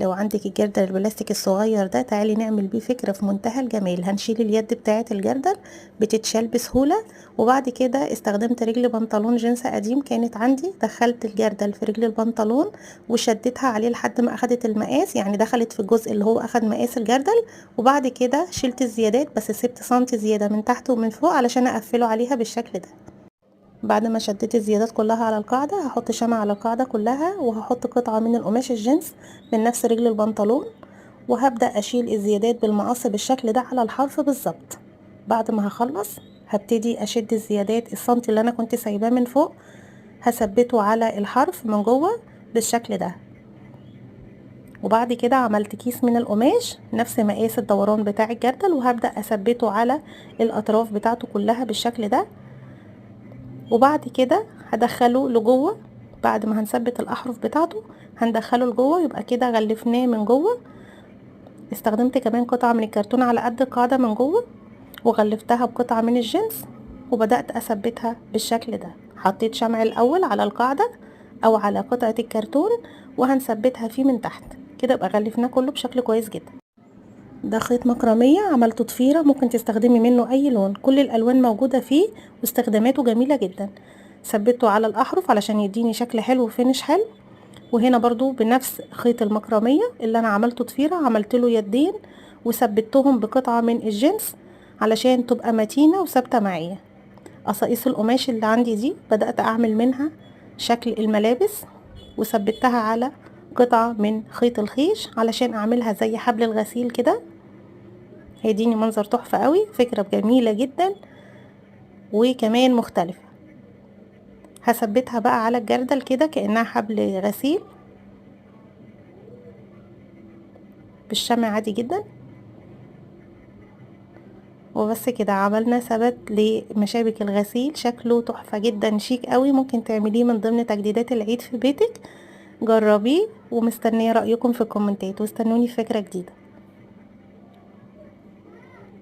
لو عندك الجردل البلاستيك الصغير ده تعالي نعمل بيه فكرة في منتهى الجمال. هنشيل اليد بتاعة الجردل، بتتشال بسهولة. وبعد كده استخدمت رجل بنطلون جينز قديم كانت عندي، دخلت الجردل في رجل البنطلون وشدتها عليه لحد ما اخدت المقاس، يعني دخلت في الجزء اللي هو اخد مقاس الجردل. وبعد كده شلت الزيادات، بس سبت سنتي زيادة من تحت ومن فوق علشان اقفله عليها بالشكل ده. بعد ما شديت الزيادات كلها على القاعدة هحط شمع على القاعدة كلها، وهحط قطعة من القماش الجينز من نفس رجل البنطلون، وهبدأ اشيل الزيادات بالمقص بالشكل ده على الحرف بالظبط. بعد ما هخلص هبتدي اشد الزيادات السنتي اللي انا كنت سايباه من فوق، هثبته على الحرف من جوه بالشكل ده. وبعد كده عملت كيس من القماش نفس مقاس الدوران بتاع الجردل، وهبدأ اثبته على الاطراف بتاعته كلها بالشكل ده. وبعد كده هدخله لجوه. بعد ما هنثبت الاحرف بتاعته هندخله لجوه، يبقى كده غلفناه من جوه. استخدمت كمان قطعة من الكرتون على قد القاعدة من جوه، وغلفتها بقطعة من الجنس، وبدأت اثبتها بالشكل ده. حطيت شمع الاول على القاعدة او على قطعة الكرتون، وهنثبتها فيه من تحت كده، يبقى غلفناه كله بشكل كويس جدا. ده خيط مكرمية عملته ضفيرة، ممكن تستخدمي منه اي لون، كل الالوان موجودة فيه واستخداماته جميلة جدا. ثبته على الاحرف علشان يديني شكل حلو وفينش حلو. وهنا برضو بنفس خيط المكرمية اللي انا عملته ضفيرة عملت له يدين، وثبتهم بقطعة من الجنس علشان تبقى متينة وثابتة معايا. قصاقيس القماش اللي عندي دي بدأت اعمل منها شكل الملابس، وثبتها على قطعة من خيط الخيش علشان اعملها زي حبل الغسيل كده. هيديني منظر تحفة قوي، فكرة جميلة جدا وكمان مختلفة. هثبتها بقى على الجردل كده كأنها حبل غسيل بالشمع عادي جدا. وبس كده عملنا ثبت لمشابك الغسيل، شكله تحفة جدا شيك قوي. ممكن تعمليه من ضمن تجديدات العيد في بيتك. جربيه، ومستنية رأيكم في الكومنتات، واستنوني في فكرة جديدة.